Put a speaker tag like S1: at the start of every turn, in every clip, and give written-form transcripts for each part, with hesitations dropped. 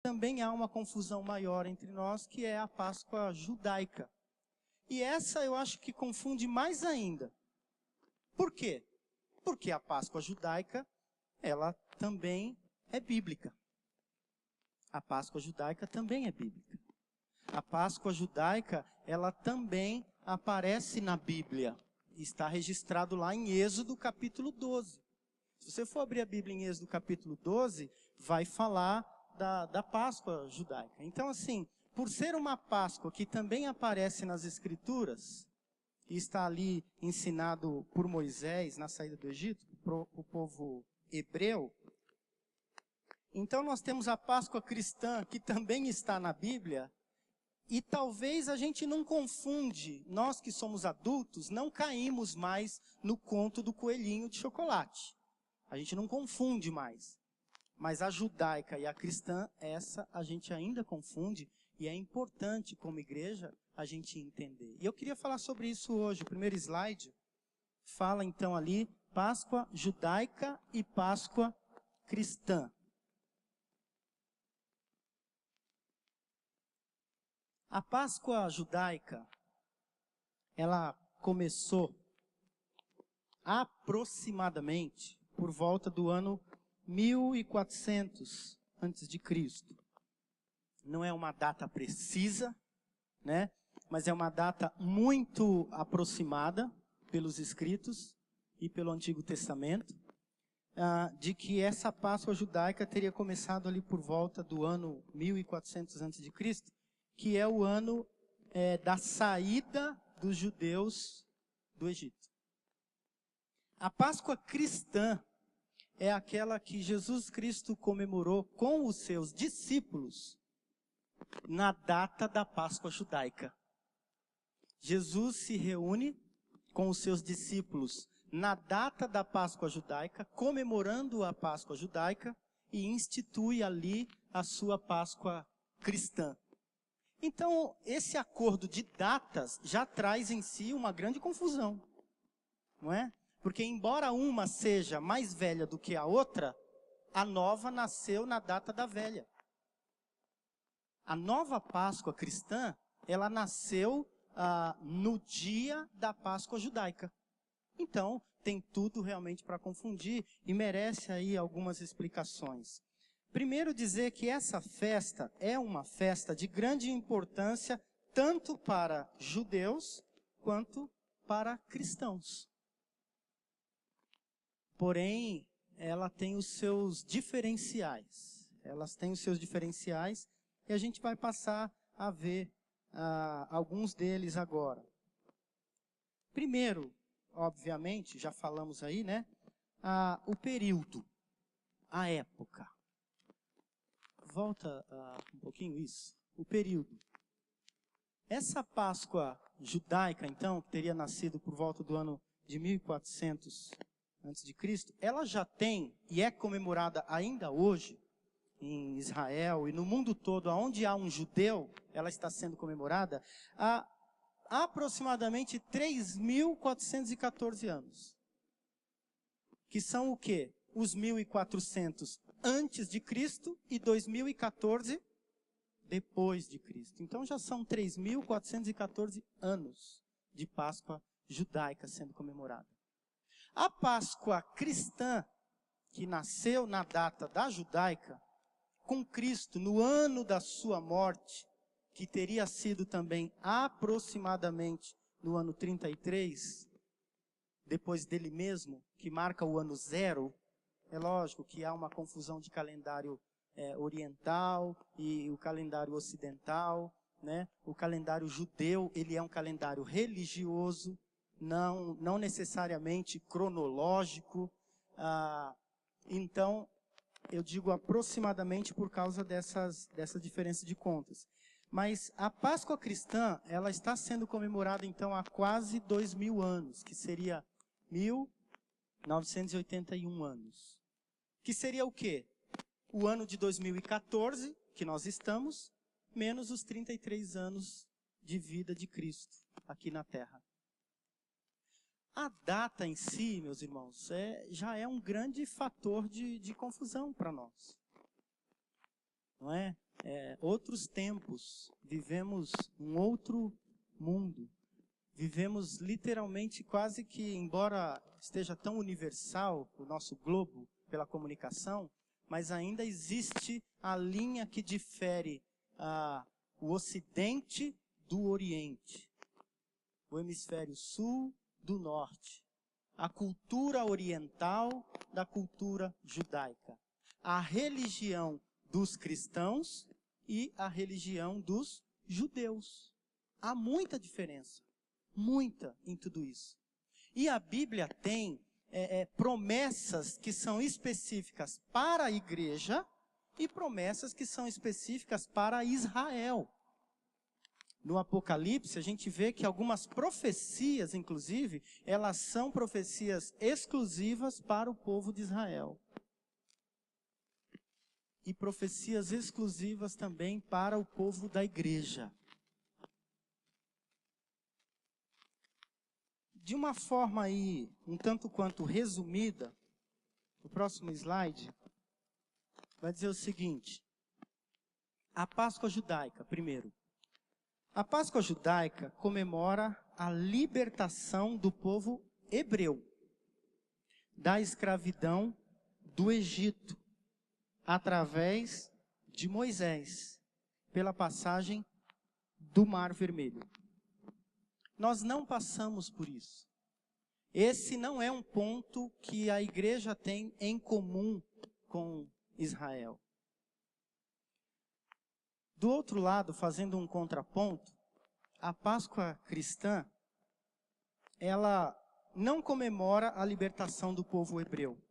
S1: também há uma confusão maior entre nós, que é a Páscoa judaica. E essa eu acho que confunde mais ainda. Por quê? Porque a Páscoa judaica, ela também é bíblica. A Páscoa judaica também é bíblica. A Páscoa judaica, ela também aparece na Bíblia. Está registrado lá em Êxodo capítulo 12. Se você for abrir a Bíblia em Êxodo capítulo 12, vai falar da Páscoa judaica. Então, assim, por ser uma Páscoa que também aparece nas Escrituras, e está ali ensinado por Moisés na saída do Egito, para o povo hebreu, então nós temos a Páscoa cristã, que também está na Bíblia, e talvez a gente não confunde, nós que somos adultos, não caímos mais no conto do coelhinho de chocolate. A gente não confunde mais. Mas a judaica e a cristã, essa a gente ainda confunde, e é importante como igreja a gente entender. E eu queria falar sobre isso hoje. O primeiro slide fala então ali, Páscoa judaica e Páscoa cristã. A Páscoa judaica, ela começou aproximadamente por volta do ano 1400 a.C. Não é uma data precisa, né? Mas é uma data muito aproximada pelos escritos e pelo Antigo Testamento, de que essa Páscoa judaica teria começado ali por volta do ano 1400 a.C., que é o ano da saída dos judeus do Egito. A Páscoa cristã é aquela que Jesus Cristo comemorou com os seus discípulos na data da Páscoa judaica. Jesus se reúne com os seus discípulos na data da Páscoa judaica, comemorando a Páscoa judaica, e institui ali a sua Páscoa cristã. Então, esse acordo de datas já traz em si uma grande confusão, não é? Porque embora uma seja mais velha do que a outra, a nova nasceu na data da velha. A nova Páscoa cristã, ela nasceu no dia da Páscoa judaica. Então, tem tudo realmente para confundir e merece aí algumas explicações. Primeiro dizer que essa festa é uma festa de grande importância tanto para judeus quanto para cristãos. Porém, ela tem os seus diferenciais. Elas têm os seus diferenciais e a gente vai passar a ver alguns deles agora. Primeiro, obviamente, já falamos aí, né? O período, a época. Volta um pouquinho isso. O período. Essa Páscoa judaica, então, que teria nascido por volta do ano de 1400 a.C., ela já tem, e é comemorada ainda hoje, em Israel e no mundo todo, onde há um judeu, ela está sendo comemorada há aproximadamente 3.414 anos. Que são o quê? Os 1.400 antes de Cristo e 2014 depois de Cristo. Então já são 3.414 anos de Páscoa judaica sendo comemorada. A Páscoa cristã, que nasceu na data da judaica, com Cristo no ano da sua morte, que teria sido também aproximadamente no ano 33, depois dele mesmo, que marca o ano 0, é lógico que há uma confusão de calendário oriental e o calendário ocidental, né? O calendário judeu, ele é um calendário religioso, não necessariamente cronológico. Então, eu digo aproximadamente por causa dessa diferença de contas. Mas a Páscoa cristã, ela está sendo comemorada então há quase 2.000 anos, que seria 1.981 anos. Que seria o quê? O ano de 2014, que nós estamos, menos os 33 anos de vida de Cristo aqui na Terra. A data em si, meus irmãos, já é um grande fator de confusão para nós. Não é? outros tempos, vivemos um outro mundo. Vivemos literalmente quase que, embora esteja tão universal o nosso globo pela comunicação, mas ainda existe a linha que difere o Ocidente do Oriente, o hemisfério sul do norte, a cultura oriental da cultura judaica, a religião dos cristãos e a religião dos judeus. Há muita diferença, muita em tudo isso. E a Bíblia tem promessas que são específicas para a igreja e promessas que são específicas para Israel. No Apocalipse, a gente vê que algumas profecias, inclusive, elas são profecias exclusivas para o povo de Israel. E profecias exclusivas também para o povo da igreja. De uma forma aí, um tanto quanto resumida, o próximo slide vai dizer o seguinte: a Páscoa judaica, primeiro. A Páscoa judaica comemora a libertação do povo hebreu da escravidão do Egito, através de Moisés, pela passagem do Mar Vermelho. Nós não passamos por isso. Esse não é um ponto que a igreja tem em comum com Israel. Do outro lado, fazendo um contraponto, a Páscoa cristã, ela não comemora a libertação do povo hebreu.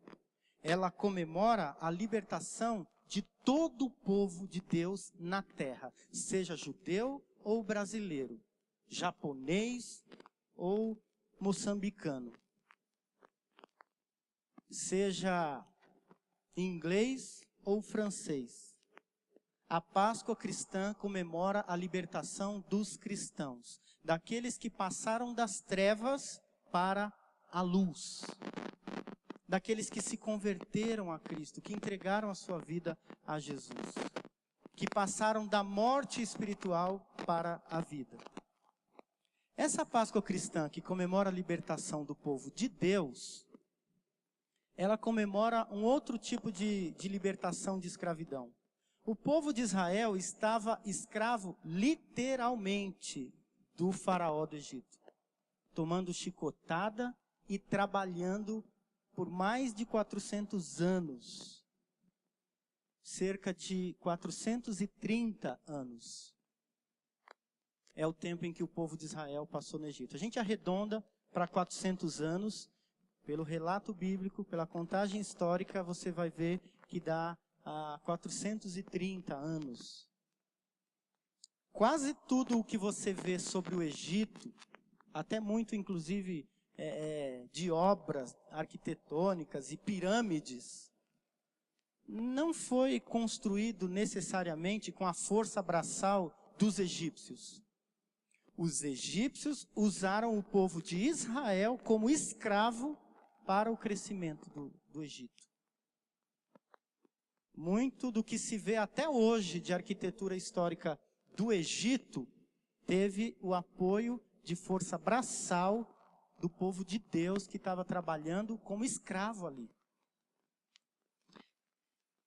S1: Ela comemora a libertação de todo o povo de Deus na terra, seja judeu ou brasileiro, japonês ou moçambicano, seja inglês ou francês. A Páscoa cristã comemora a libertação dos cristãos, daqueles que passaram das trevas para a luz, daqueles que se converteram a Cristo, que entregaram a sua vida a Jesus, que passaram da morte espiritual para a vida. Essa Páscoa cristã que comemora a libertação do povo de Deus, ela comemora um outro tipo de libertação de escravidão. O povo de Israel estava escravo literalmente do faraó do Egito, tomando chicotada e trabalhando por mais de 400 anos, cerca de 430 anos. É o tempo em que o povo de Israel passou no Egito. A gente arredonda para 400 anos, pelo relato bíblico, pela contagem histórica, você vai ver que dá 430 anos. Quase tudo o que você vê sobre o Egito, até muito inclusive de obras arquitetônicas e pirâmides, não foi construído necessariamente com a força braçal dos egípcios. Os egípcios usaram o povo de Israel como escravo para o crescimento do Egito. Muito do que se vê até hoje de arquitetura histórica do Egito teve o apoio de força braçal do povo de Deus que estava trabalhando como escravo ali.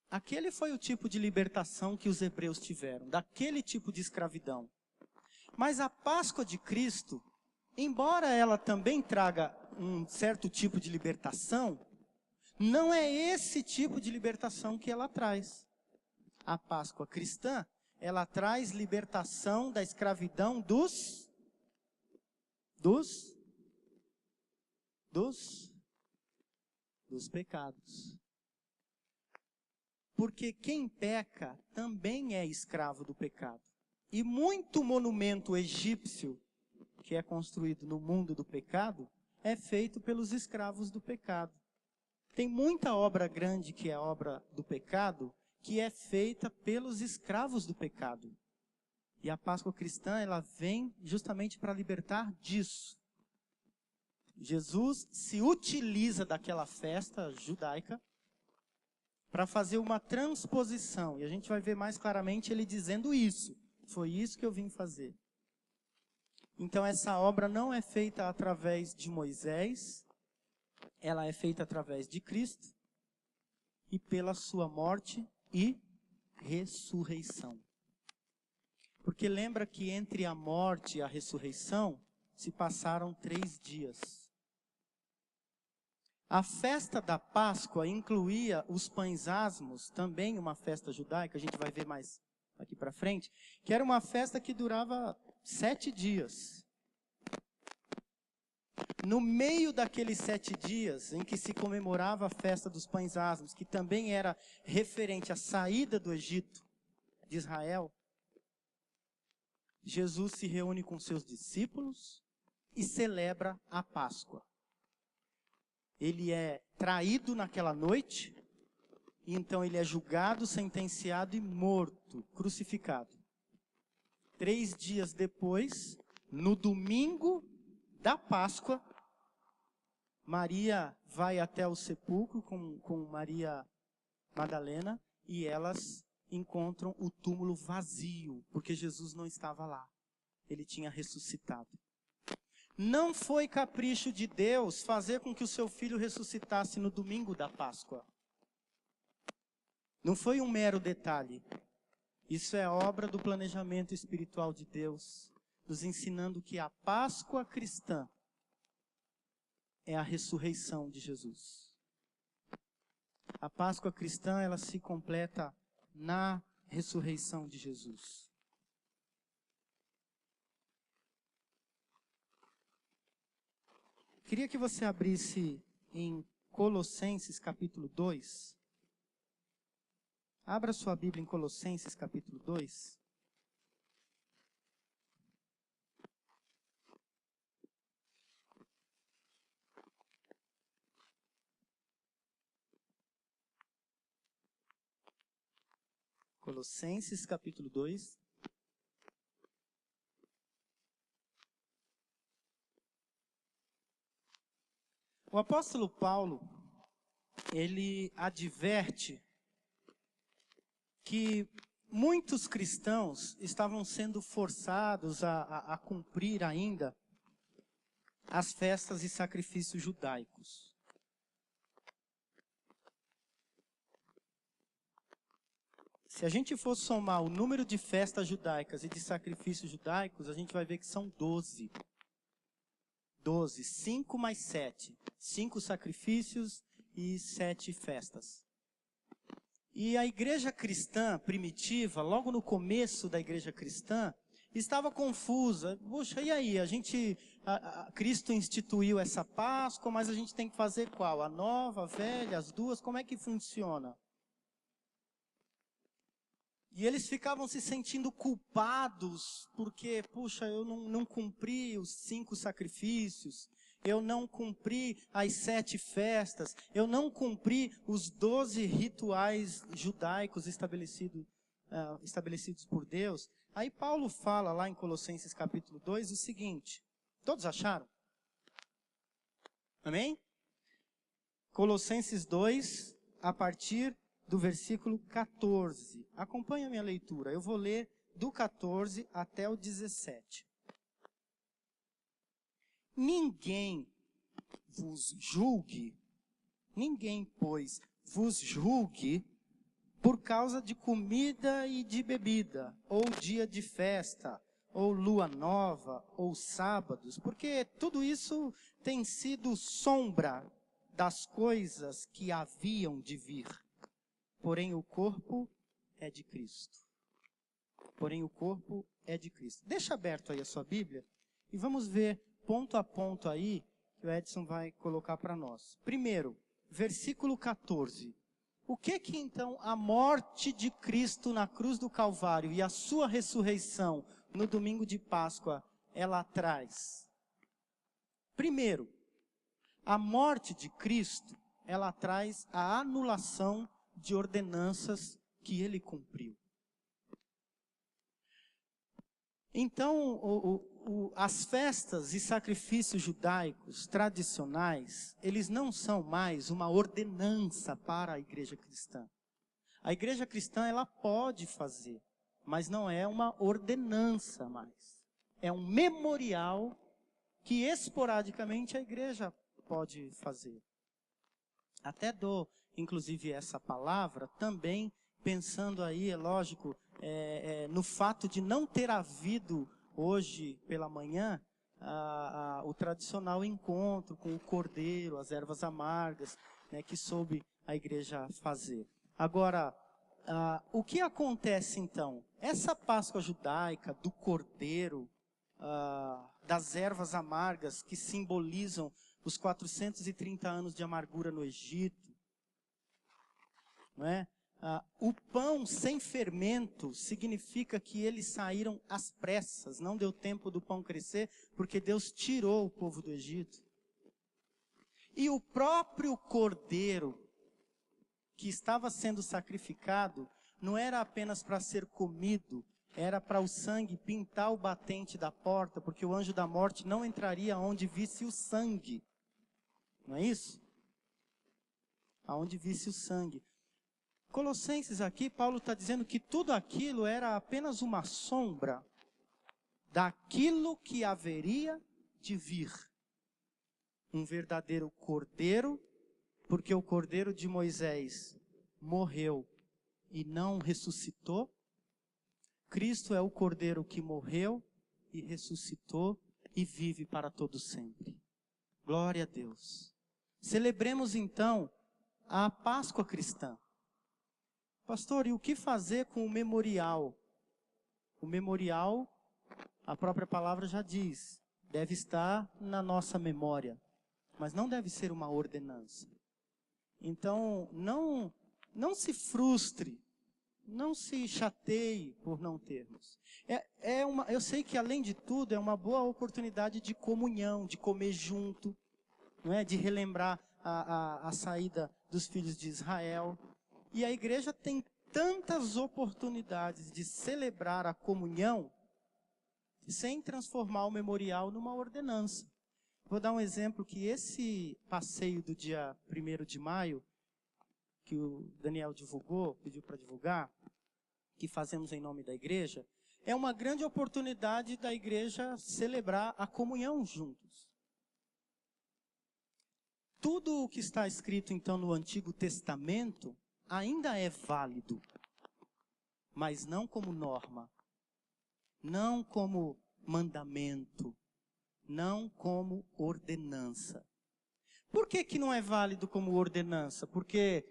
S1: Aquele foi o tipo de libertação que os hebreus tiveram, daquele tipo de escravidão. Mas a Páscoa de Cristo, embora ela também traga um certo tipo de libertação, não é esse tipo de libertação que ela traz. A Páscoa cristã, ela traz libertação da escravidão dos pecados. Porque quem peca também é escravo do pecado. E muito monumento egípcio que é construído no mundo do pecado é feito pelos escravos do pecado. Tem muita obra grande que é obra do pecado, que é feita pelos escravos do pecado. E a Páscoa cristã, ela vem justamente para libertar disso. Jesus se utiliza daquela festa judaica para fazer uma transposição. E a gente vai ver mais claramente ele dizendo isso. Foi isso que eu vim fazer. Então essa obra não é feita através de Moisés, ela é feita através de Cristo e pela sua morte e ressurreição. Porque lembra que entre a morte e a ressurreição se passaram 3 dias. A festa da Páscoa incluía os pães asmos, também uma festa judaica, a gente vai ver mais aqui para frente, que era uma festa que durava 7 dias. No meio daqueles 7 dias em que se comemorava a festa dos pães asmos, que também era referente à saída do Egito de Israel, Jesus se reúne com seus discípulos e celebra a Páscoa. Ele é traído naquela noite, e então ele é julgado, sentenciado e morto, crucificado. 3 dias depois, no domingo da Páscoa, Maria vai até o sepulcro com Maria Madalena e elas encontram o túmulo vazio, porque Jesus não estava lá. Ele tinha ressuscitado. Não foi capricho de Deus fazer com que o seu filho ressuscitasse no domingo da Páscoa. Não foi um mero detalhe. Isso é obra do planejamento espiritual de Deus, nos ensinando que a Páscoa cristã é a ressurreição de Jesus. A Páscoa cristã, ela se completa na ressurreição de Jesus. Queria que você abrisse em Colossenses capítulo 2. Abra sua Bíblia em Colossenses capítulo 2. Colossenses capítulo 2. O apóstolo Paulo, ele adverte que muitos cristãos estavam sendo forçados a cumprir ainda as festas e sacrifícios judaicos. Se a gente for somar o número de festas judaicas e de sacrifícios judaicos, a gente vai ver que são 12. 12, 5 mais 7. 5 sacrifícios e 7 festas. E a igreja cristã primitiva, logo no começo da igreja cristã, estava confusa. Poxa, e aí? Cristo instituiu essa Páscoa, mas a gente tem que fazer qual? A nova, a velha, as duas? Como é que funciona? E eles ficavam se sentindo culpados, porque, puxa, eu não cumpri os 5 sacrifícios, eu não cumpri as 7 festas, eu não cumpri os 12 rituais judaicos estabelecidos por Deus. Aí Paulo fala lá em Colossenses capítulo 2 o seguinte, todos acharam? Amém? Colossenses 2, a partir do versículo 14. Acompanhe a minha leitura. Eu vou ler do 14 até o 17. Ninguém, pois, vos julgue por causa de comida e de bebida, ou dia de festa, ou lua nova, ou sábados, porque tudo isso tem sido sombra das coisas que haviam de vir. Porém, o corpo é de Cristo. Deixa aberto aí a sua Bíblia e vamos ver ponto a ponto aí que o Edson vai colocar para nós. Primeiro, versículo 14. O que então a morte de Cristo na cruz do Calvário e a sua ressurreição no domingo de Páscoa, ela traz? Primeiro, a morte de Cristo, ela traz a anulação de ordenanças que ele cumpriu. Então, as festas e sacrifícios judaicos tradicionais, eles não são mais uma ordenança para a igreja cristã. A igreja cristã, ela pode fazer, mas não é uma ordenança mais. É um memorial que esporadicamente a igreja pode fazer. Até dou, inclusive, essa palavra também pensando aí, é lógico, no fato de não ter havido hoje pela manhã o tradicional encontro com o cordeiro, as ervas amargas, né, que soube a igreja fazer. Agora, o que acontece então? Essa Páscoa judaica do cordeiro, das ervas amargas que simbolizam os 430 anos de amargura no Egito, não é? O pão sem fermento significa que eles saíram às pressas, não deu tempo do pão crescer, porque Deus tirou o povo do Egito. E o próprio cordeiro que estava sendo sacrificado não era apenas para ser comido, era para o sangue pintar o batente da porta, porque o anjo da morte não entraria onde visse o sangue. Não é isso? Aonde visse o sangue. Colossenses aqui, Paulo está dizendo que tudo aquilo era apenas uma sombra daquilo que haveria de vir. Um verdadeiro cordeiro, porque o cordeiro de Moisés morreu e não ressuscitou. Cristo é o cordeiro que morreu e ressuscitou e vive para todo sempre. Glória a Deus. Celebremos então a Páscoa cristã. Pastor, e o que fazer com o memorial? O memorial, a própria palavra já diz, deve estar na nossa memória, mas não deve ser uma ordenança. Então, não se frustre, não se chateie por não termos. Eu sei que, além de tudo, é uma boa oportunidade de comunhão, de comer junto, não é? De relembrar a saída dos filhos de Israel. E a igreja tem tantas oportunidades de celebrar a comunhão sem transformar o memorial numa ordenança. Vou dar um exemplo que esse passeio do dia 1º de maio, que o Daniel divulgou, pediu para divulgar, que fazemos em nome da igreja, é uma grande oportunidade da igreja celebrar a comunhão juntos. Tudo o que está escrito então no Antigo Testamento ainda é válido, mas não como norma, não como mandamento, não como ordenança. Por que não é válido como ordenança? Porque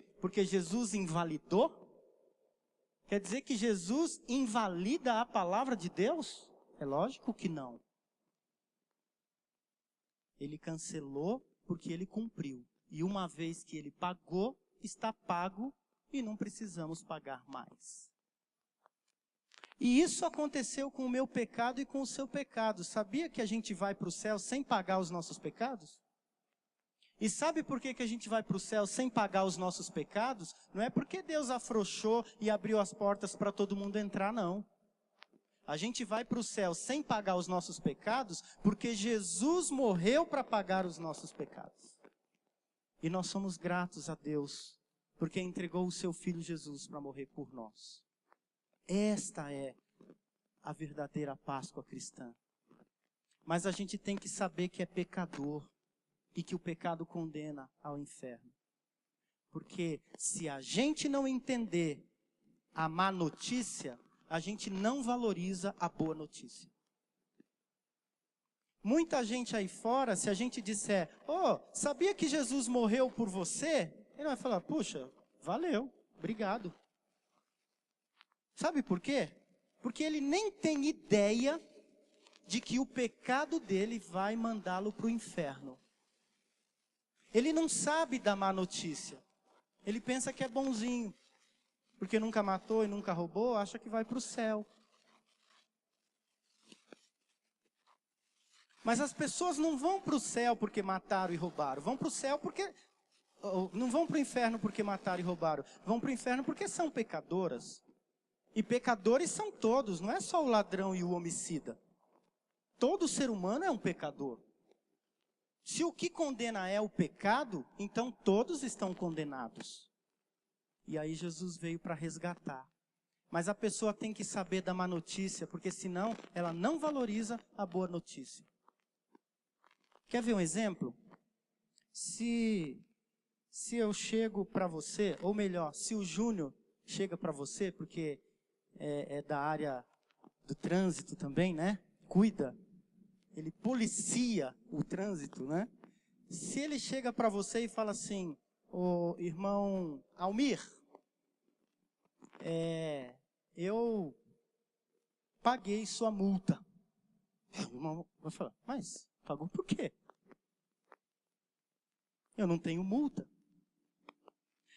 S1: Jesus invalidou? Quer dizer que Jesus invalida a palavra de Deus? É lógico que não. Ele cancelou porque ele cumpriu. E uma vez que ele pagou, está pago e não precisamos pagar mais. E isso aconteceu com o meu pecado e com o seu pecado. Sabia que a gente vai para o céu sem pagar os nossos pecados? E sabe por que a gente vai para o céu sem pagar os nossos pecados? Não é porque Deus afrouxou e abriu as portas para todo mundo entrar, não. A gente vai para o céu sem pagar os nossos pecados porque Jesus morreu para pagar os nossos pecados. E nós somos gratos a Deus porque entregou o seu Filho Jesus para morrer por nós. Esta é a verdadeira Páscoa cristã. Mas a gente tem que saber que é pecador e que o pecado condena ao inferno. Porque se a gente não entender a má notícia, a gente não valoriza a boa notícia. Muita gente aí fora, se a gente disser, sabia que Jesus morreu por você? Ele vai falar, puxa, valeu, obrigado. Sabe por quê? Porque ele nem tem ideia de que o pecado dele vai mandá-lo para o inferno. Ele não sabe da má notícia. Ele pensa que é bonzinho. Porque nunca matou e nunca roubou, acha que vai para o céu. Mas as pessoas não vão para o céu porque mataram e roubaram. Vão para o céu porque... Não vão para o inferno porque mataram e roubaram. Vão para o inferno porque são pecadoras. E pecadores são todos, não é só o ladrão e o homicida. Todo ser humano é um pecador. Se o que condena é o pecado, então todos estão condenados. E aí Jesus veio para resgatar. Mas a pessoa tem que saber da má notícia, porque senão ela não valoriza a boa notícia. Quer ver um exemplo? Se eu chego para você, ou melhor, se o Júnior chega para você, porque é da área do trânsito também, né? Cuida, ele policia o trânsito, né? Se ele chega para você e fala assim, ô irmão Almir, eu paguei sua multa. O irmão vai falar, mas pagou por quê? Eu não tenho multa.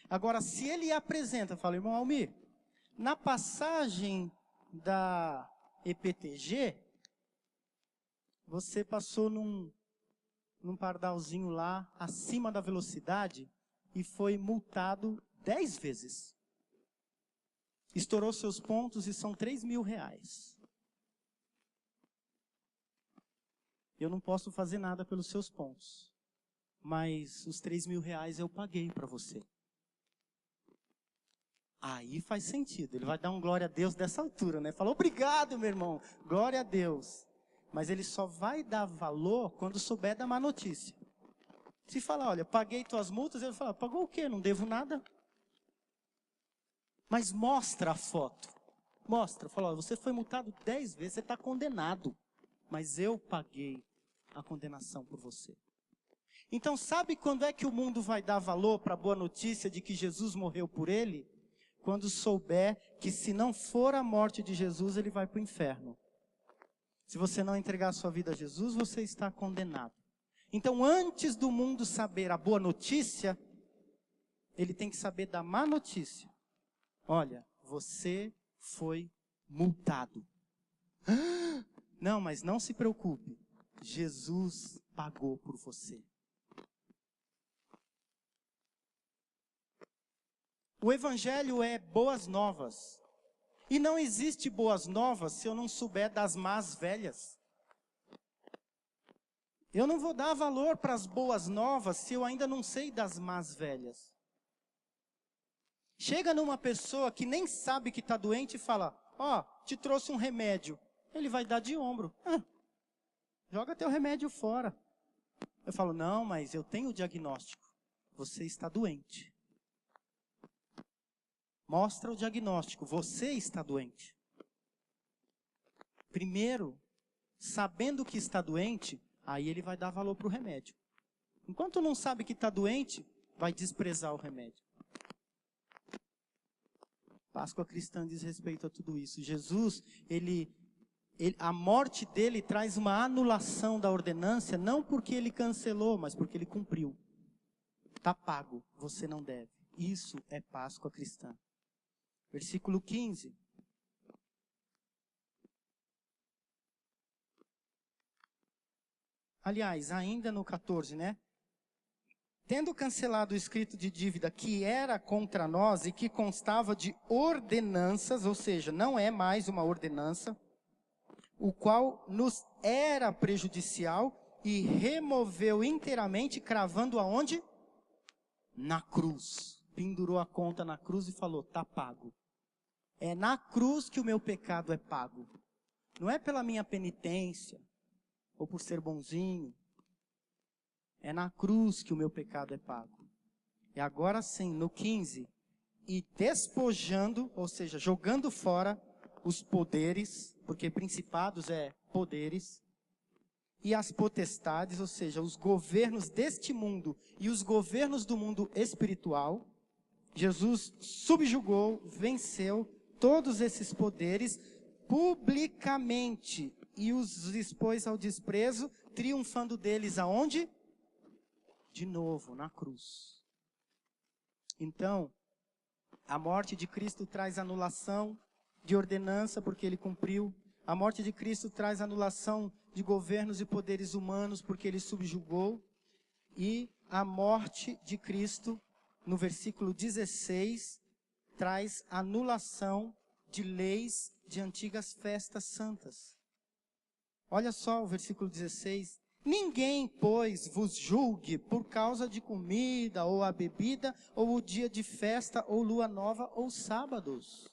S1: Agora, se ele apresenta, fala, irmão Almir, na passagem da EPTG, você passou num pardalzinho lá, acima da velocidade, e foi multado 10 vezes. Estourou seus pontos e são R$3.000. Eu não posso fazer nada pelos seus pontos. Mas os R$3.000 eu paguei para você. Aí faz sentido. Ele vai dar um glória a Deus dessa altura, né? Fala, obrigado, meu irmão. Glória a Deus. Mas ele só vai dar valor quando souber da má notícia. Se falar, olha, paguei tuas multas, ele fala, pagou o quê? Não devo nada. Mas mostra a foto. Mostra. Fala, olha, você foi multado 10 vezes, você está condenado. Mas eu paguei a condenação por você. Então, sabe quando é que o mundo vai dar valor para a boa notícia de que Jesus morreu por ele? Quando souber que se não for a morte de Jesus, ele vai para o inferno. Se você não entregar a sua vida a Jesus, você está condenado. Então, antes do mundo saber a boa notícia, ele tem que saber da má notícia. Olha, você foi multado. Não, mas não se preocupe. Jesus pagou por você. O evangelho é boas novas. E não existe boas novas se eu não souber das más velhas. Eu não vou dar valor para as boas novas se eu ainda não sei das más velhas. Chega numa pessoa que nem sabe que está doente e fala, ó, te trouxe um remédio. Ele vai dar de ombro. Joga teu remédio fora. Eu falo, não, mas eu tenho o diagnóstico. Você está doente. Mostra o diagnóstico, você está doente. Primeiro, sabendo que está doente, aí ele vai dar valor para o remédio. Enquanto não sabe que está doente, vai desprezar o remédio. Páscoa cristã diz respeito a tudo isso. Jesus, a morte dele traz uma anulação da ordenância, não porque ele cancelou, mas porque ele cumpriu. Está pago, você não deve. Isso é Páscoa cristã. Versículo 15. Aliás, ainda no 14, né? Tendo cancelado o escrito de dívida que era contra nós e que constava de ordenanças, ou seja, não é mais uma ordenança, o qual nos era prejudicial e removeu inteiramente, cravando aonde? Na cruz. Pendurou a conta na cruz e falou, está pago. É na cruz que o meu pecado é pago. Não é pela minha penitência, ou por ser bonzinho. É na cruz que o meu pecado é pago. E agora sim, no 15, e despojando, ou seja, jogando fora os poderes, porque principados é poderes, e as potestades, ou seja, os governos deste mundo e os governos do mundo espiritual, Jesus subjugou, venceu todos esses poderes publicamente e os expôs ao desprezo, triunfando deles aonde? De novo, na cruz. Então, a morte de Cristo traz anulação de ordenança, porque ele cumpriu. A morte de Cristo traz anulação de governos e poderes humanos, porque ele subjugou. E a morte de Cristo, no versículo 16, traz anulação de leis de antigas festas santas. Olha só o versículo 16. Ninguém, pois, vos julgue por causa de comida, ou a bebida, ou o dia de festa, ou lua nova, ou sábados.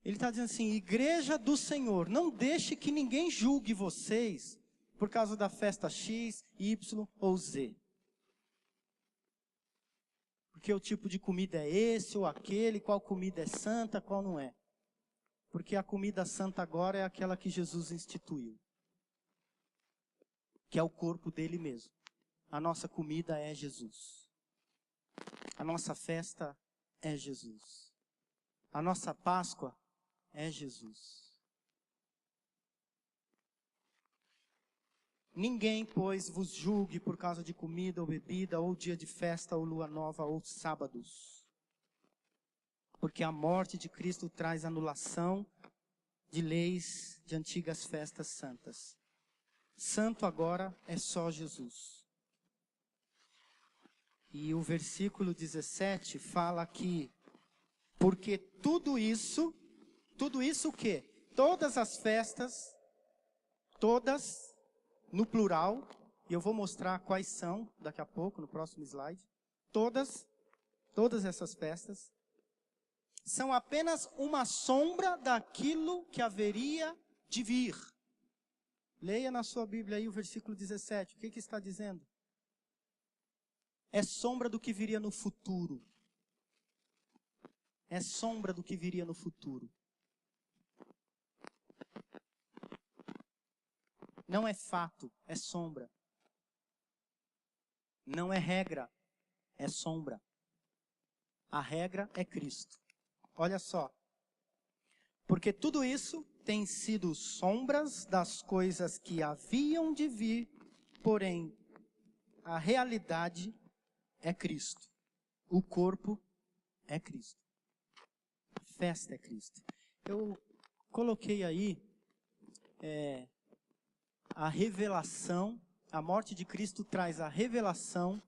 S1: Ele está dizendo assim, igreja do Senhor, não deixe que ninguém julgue vocês por causa da festa X, Y ou Z. Porque o tipo de comida é esse ou aquele, qual comida é santa, qual não é. Porque a comida santa agora é aquela que Jesus instituiu. Que é o corpo dele mesmo. A nossa comida é Jesus. A nossa festa é Jesus. A nossa Páscoa é Jesus. Ninguém, pois, vos julgue por causa de comida ou bebida, ou dia de festa, ou lua nova, ou sábados. Porque a morte de Cristo traz anulação de leis de antigas festas santas. Santo agora é só Jesus. E o versículo 17 fala que, porque tudo isso o quê? Todas as festas, todas, no plural, e eu vou mostrar quais são daqui a pouco, no próximo slide. Todas essas festas, são apenas uma sombra daquilo que haveria de vir. Leia na sua Bíblia aí o versículo 17. O que está dizendo? É sombra do que viria no futuro. É sombra do que viria no futuro. Não é fato, é sombra. Não é regra, é sombra. A regra é Cristo. Olha só. Porque tudo isso tem sido sombras das coisas que haviam de vir, porém, a realidade é Cristo. O corpo é Cristo. A festa é Cristo. Eu coloquei aí a revelação, a morte de Cristo traz a revelação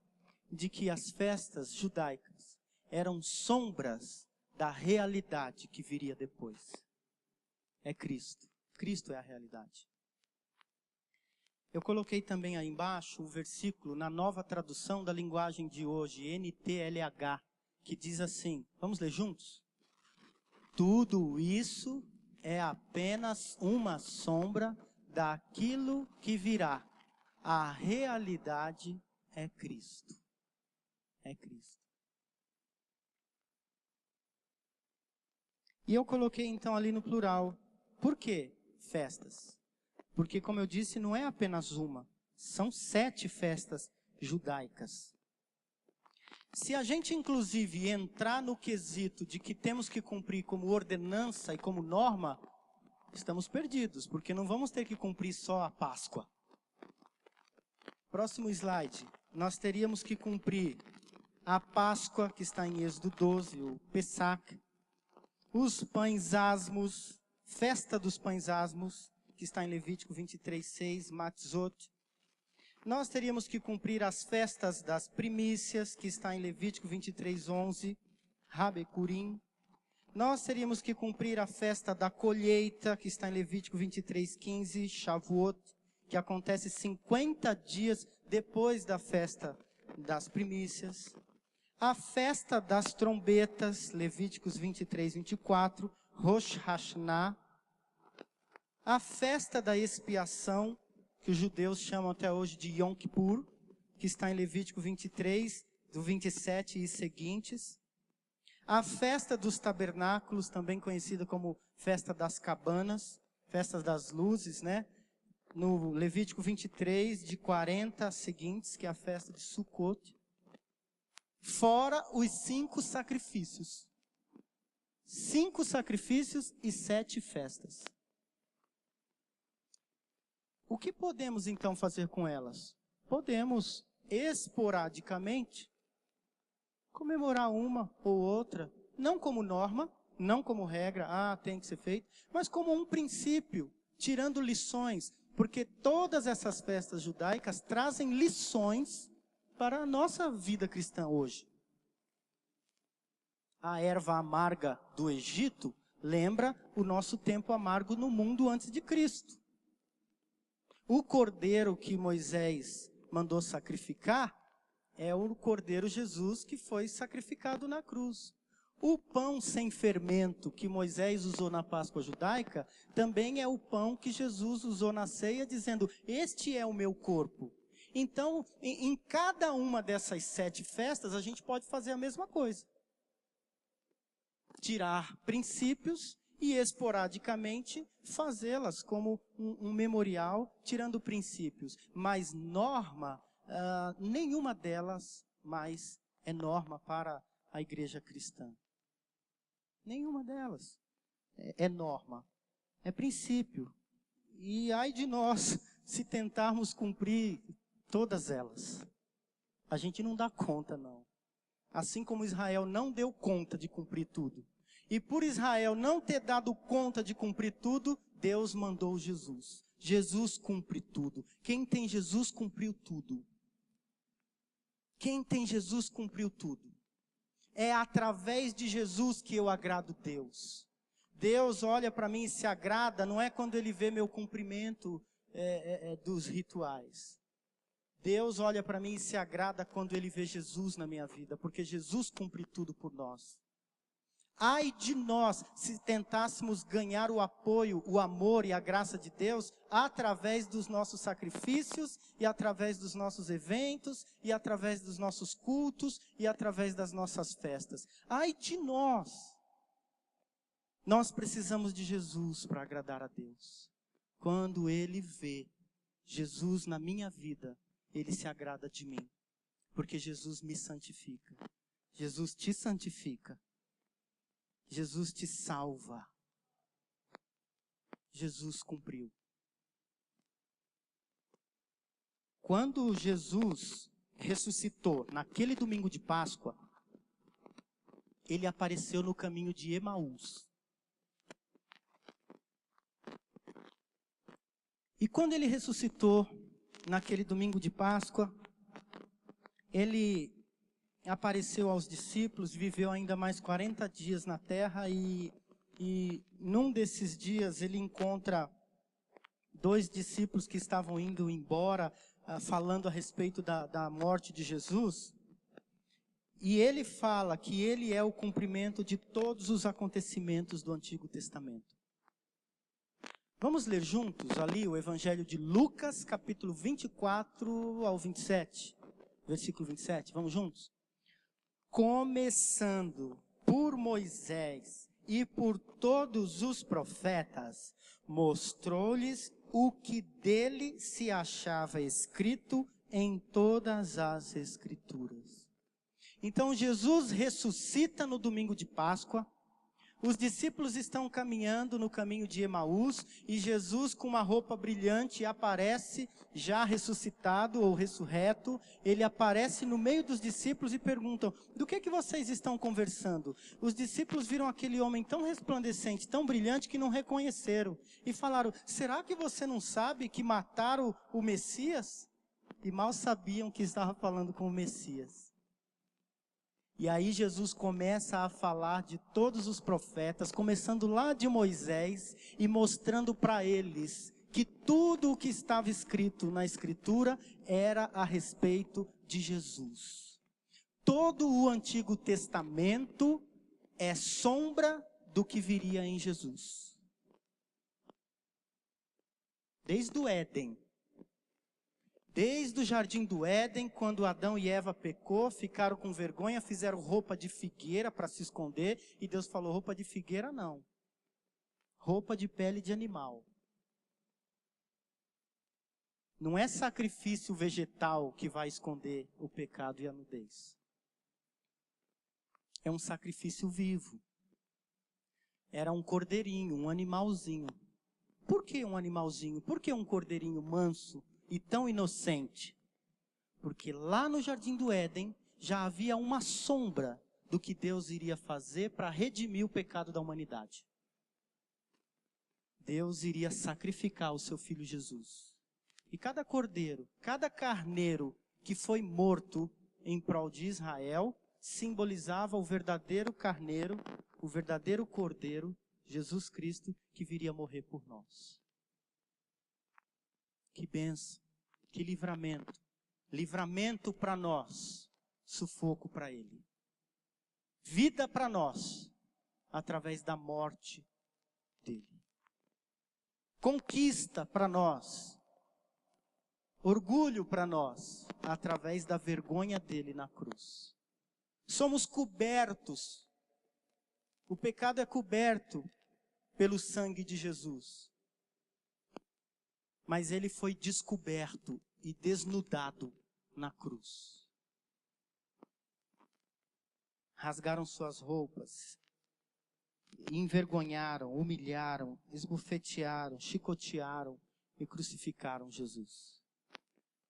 S1: de que as festas judaicas eram sombras da realidade que viria depois. É Cristo. Cristo é a realidade. Eu coloquei também aí embaixo o versículo na nova tradução da linguagem de hoje, NTLH, que diz assim, vamos ler juntos? Tudo isso é apenas uma sombra daquilo que virá. A realidade é Cristo. É Cristo. E eu coloquei então ali no plural. Por quê? Festas. Porque, como eu disse, não é apenas uma. São 7 festas judaicas. Se a gente, inclusive, entrar no quesito de que temos que cumprir como ordenança e como norma, estamos perdidos, porque não vamos ter que cumprir só a Páscoa. Próximo slide. Nós teríamos que cumprir a Páscoa, que está em Êxodo 12, o Pessach, os pães asmos, festa dos pães asmos, que está em Levítico 23:6, Matzot. Nós teríamos que cumprir as festas das primícias, que está em Levítico 23:11, Rabecurim. Nós teríamos que cumprir a festa da colheita, que está em Levítico 23:15, Shavuot, que acontece 50 dias depois da festa das primícias. A festa das trombetas, Levíticos 23:24, Rosh Hashanah. A festa da expiação, que os judeus chamam até hoje de Yom Kippur, que está em Levítico 23, do 27 e seguintes. A festa dos tabernáculos, também conhecida como festa das cabanas, festa das luzes, né? No Levítico 23, de 40 a seguintes, que é a festa de Sukkot. Fora os 5 sacrifícios. 5 sacrifícios e 7 festas. O que podemos então fazer com elas? Podemos, esporadicamente, comemorar uma ou outra, não como norma, não como regra, tem que ser feito, mas como um princípio, tirando lições, porque todas essas festas judaicas trazem lições para a nossa vida cristã hoje. A erva amarga do Egito lembra o nosso tempo amargo no mundo antes de Cristo. O cordeiro que Moisés mandou sacrificar é o cordeiro Jesus que foi sacrificado na cruz. O pão sem fermento que Moisés usou na Páscoa judaica também é o pão que Jesus usou na ceia, dizendo: este é o meu corpo. Então, em cada uma dessas 7 festas, a gente pode fazer a mesma coisa. Tirar princípios e esporadicamente fazê-las como um memorial, tirando princípios. Mas norma, nenhuma delas mais é norma para a igreja cristã. Nenhuma delas é norma, é princípio. E ai de nós se tentarmos cumprir todas elas. A gente não dá conta, não. Assim como Israel não deu conta de cumprir tudo. E por Israel não ter dado conta de cumprir tudo, Deus mandou Jesus. Jesus cumpre tudo. Quem tem Jesus cumpriu tudo. Quem tem Jesus cumpriu tudo. É através de Jesus que eu agrado Deus. Deus olha para mim e se agrada, não é quando Ele vê meu cumprimento dos rituais. Deus olha para mim e se agrada quando Ele vê Jesus na minha vida, porque Jesus cumpre tudo por nós. Ai de nós se tentássemos ganhar o apoio, o amor e a graça de Deus através dos nossos sacrifícios e através dos nossos eventos e através dos nossos cultos e através das nossas festas. Ai de nós! Nós precisamos de Jesus para agradar a Deus. Quando Ele vê Jesus na minha vida, Ele se agrada de mim, porque Jesus me santifica. Jesus te santifica. Jesus te salva. Jesus cumpriu. Quando Jesus ressuscitou, naquele domingo de Páscoa, Ele apareceu no caminho de Emaús. E quando Ele ressuscitou, naquele domingo de Páscoa, Ele apareceu aos discípulos, viveu ainda mais 40 dias na terra e num desses dias Ele encontra 2 discípulos que estavam indo embora, falando a respeito da morte de Jesus. E Ele fala que Ele é o cumprimento de todos os acontecimentos do Antigo Testamento. Vamos ler juntos ali o Evangelho de Lucas, capítulo 24 ao 27, versículo 27. Vamos juntos? Começando por Moisés e por todos os profetas, mostrou-lhes o que dele se achava escrito em todas as Escrituras. Então Jesus ressuscita no domingo de Páscoa. Os discípulos estão caminhando no caminho de Emaús e Jesus, com uma roupa brilhante, aparece já ressuscitado ou ressurreto. Ele aparece no meio dos discípulos e perguntam: do que vocês estão conversando? Os discípulos viram aquele homem tão resplandecente, tão brilhante, que não reconheceram. E falaram: será que você não sabe que mataram o Messias? E mal sabiam que estava falando com o Messias. E aí Jesus começa a falar de todos os profetas, começando lá de Moisés e mostrando para eles que tudo o que estava escrito na Escritura era a respeito de Jesus. Todo o Antigo Testamento é sombra do que viria em Jesus. Desde o Éden. Desde o jardim do Éden, quando Adão e Eva pecou, ficaram com vergonha, fizeram roupa de figueira para se esconder, e Deus falou: roupa de figueira não, roupa de pele de animal. Não é sacrifício vegetal que vai esconder o pecado e a nudez. É um sacrifício vivo. Era um cordeirinho, um animalzinho. Por que um animalzinho? Por que um cordeirinho manso e tão inocente? Porque lá no jardim do Éden já havia uma sombra do que Deus iria fazer para redimir o pecado da humanidade. Deus iria sacrificar o seu filho Jesus. E cada cordeiro, cada carneiro que foi morto em prol de Israel, simbolizava o verdadeiro carneiro, o verdadeiro cordeiro, Jesus Cristo, que viria morrer por nós. Que bênção, que livramento. Livramento para nós, sufoco para ele. Vida para nós, através da morte dele. Conquista para nós, orgulho para nós, através da vergonha dele na cruz. Somos cobertos, o pecado é coberto pelo sangue de Jesus. Mas ele foi descoberto e desnudado na cruz. Rasgaram suas roupas, envergonharam, humilharam, esbofetearam, chicotearam e crucificaram Jesus.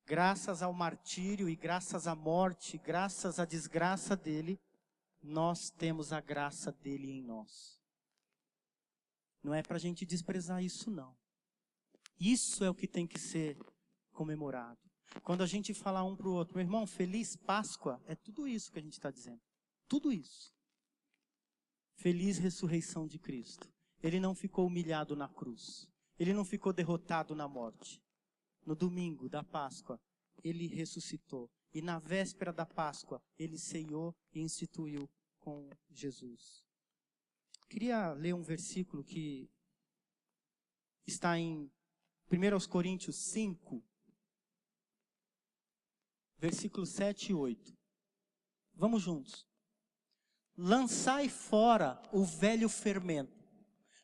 S1: Graças ao martírio e graças à morte, graças à desgraça dele, nós temos a graça dele em nós. Não é para a gente desprezar isso, não. Isso é o que tem que ser comemorado. Quando a gente falar um para o outro, meu irmão, feliz Páscoa, é tudo isso que a gente está dizendo. Tudo isso. Feliz ressurreição de Cristo. Ele não ficou humilhado na cruz. Ele não ficou derrotado na morte. No domingo da Páscoa, ele ressuscitou. E na véspera da Páscoa, ele ceiou e instituiu com Jesus. Queria ler um versículo que está em 1 Coríntios 5, versículos 7 e 8. Vamos juntos. Lançai fora o velho fermento,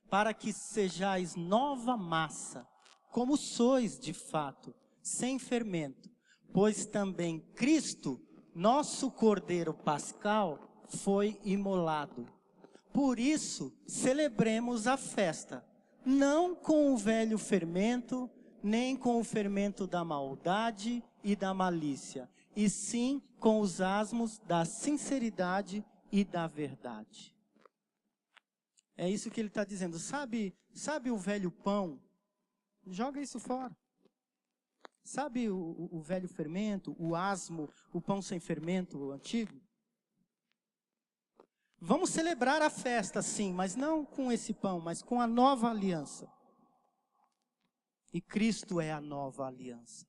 S1: para que sejais nova massa, como sois de fato, sem fermento. Pois também Cristo, nosso Cordeiro Pascal, foi imolado. Por isso, celebremos a festa, não com o velho fermento, nem com o fermento da maldade e da malícia, e sim com os asmos da sinceridade e da verdade. É isso que ele está dizendo. Sabe o velho pão? Joga isso fora. Sabe o velho fermento, o asmo, o pão sem fermento, o antigo? Vamos celebrar a festa, sim, mas não com esse pão, mas com a nova aliança. E Cristo é a nova aliança.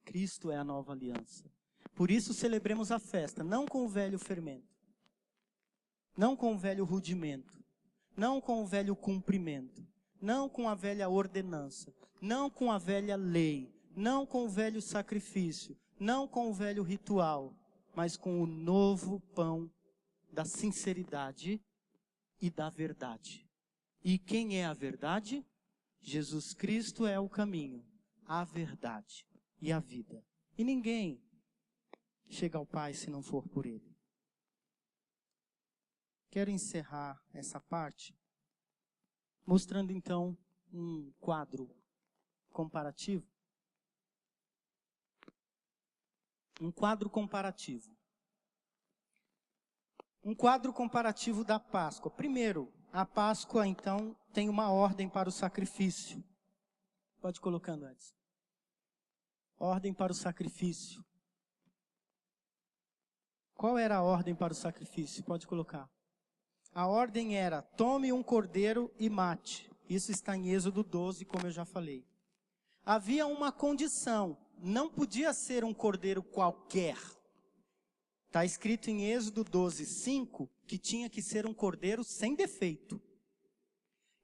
S1: Cristo é a nova aliança. Por isso celebremos a festa, não com o velho fermento, não com o velho rudimento, não com o velho cumprimento, não com a velha ordenança, não com a velha lei, não com o velho sacrifício, não com o velho ritual, mas com o novo pão da sinceridade e da verdade. E quem é a verdade? Jesus Cristo é o caminho, a verdade e a vida. E ninguém chega ao Pai se não for por Ele. Quero encerrar essa parte mostrando então um quadro comparativo. Um quadro comparativo. Um quadro comparativo da Páscoa. Primeiro, a Páscoa então tem uma ordem para o sacrifício. Pode ir colocando, Edson. Ordem para o sacrifício. Qual era a ordem para o sacrifício? Pode colocar. A ordem era, tome um cordeiro e mate. Isso está em Êxodo 12, como eu já falei. Havia uma condição, não podia ser um cordeiro qualquer. Está escrito em Êxodo 12, 5, que tinha que ser um cordeiro sem defeito.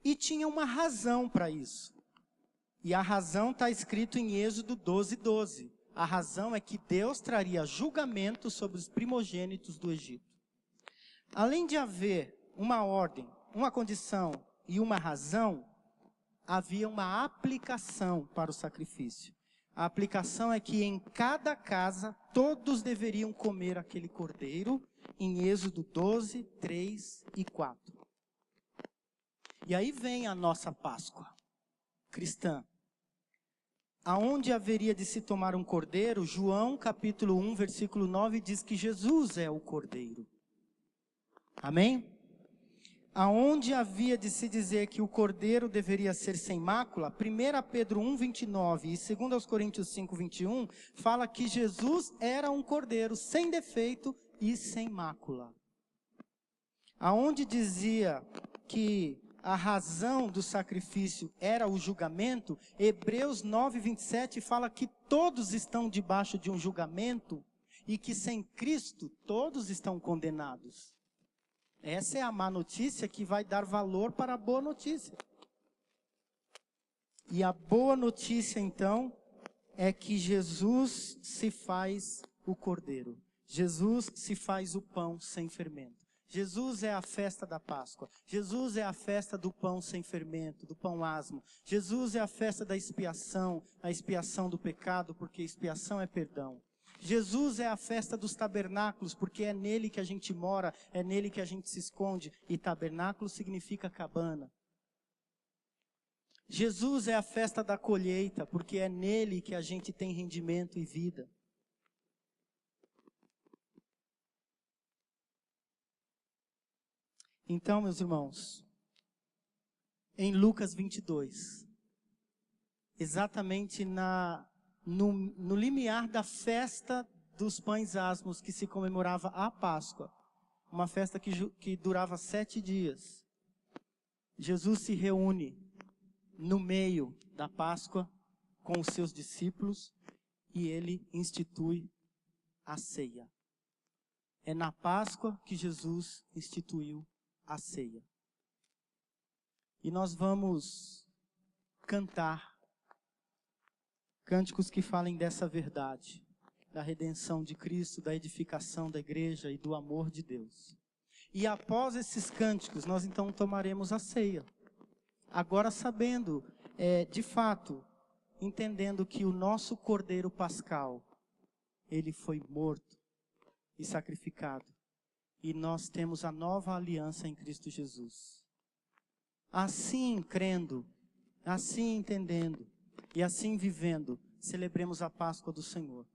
S1: E tinha uma razão para isso. E a razão está escrito em Êxodo 12, 12. A razão é que Deus traria julgamento sobre os primogênitos do Egito. Além de haver uma ordem, uma condição e uma razão, havia uma aplicação para o sacrifício. A aplicação é que em cada casa todos deveriam comer aquele cordeiro, em Êxodo 12, 3 e 4. E aí vem a nossa Páscoa cristã. Aonde haveria de se tomar um cordeiro, João capítulo 1, versículo 9, diz que Jesus é o cordeiro. Amém? Aonde havia de se dizer que o cordeiro deveria ser sem mácula, 1 Pedro 1, 29 e 2 Coríntios 5, 21, fala que Jesus era um cordeiro sem defeito e sem mácula. Aonde dizia que a razão do sacrifício era o julgamento, Hebreus 9:27 fala que todos estão debaixo de um julgamento e que sem Cristo todos estão condenados. Essa é a má notícia que vai dar valor para a boa notícia. E a boa notícia, então, é que Jesus se faz o cordeiro. Jesus se faz o pão sem fermento. Jesus é a festa da Páscoa. Jesus é a festa do pão sem fermento, do pão asmo. Jesus é a festa da expiação, a expiação do pecado, porque expiação é perdão. Jesus é a festa dos tabernáculos, porque é nele que a gente mora, é nele que a gente se esconde, e tabernáculo significa cabana. Jesus é a festa da colheita, porque é nele que a gente tem rendimento e vida. Então, meus irmãos, em Lucas 22, exatamente no limiar da festa dos pães asmos que se comemorava a Páscoa, uma festa que durava 7 dias, Jesus se reúne no meio da Páscoa com os seus discípulos e ele institui a ceia. É na Páscoa que Jesus instituiu a ceia. E nós vamos cantar cânticos que falem dessa verdade, da redenção de Cristo, da edificação da igreja e do amor de Deus. E após esses cânticos, nós então tomaremos a ceia. Agora sabendo, de fato, entendendo que o nosso Cordeiro Pascal, ele foi morto e sacrificado. E nós temos a nova aliança em Cristo Jesus. Assim crendo, assim entendendo e assim vivendo, celebremos a Páscoa do Senhor.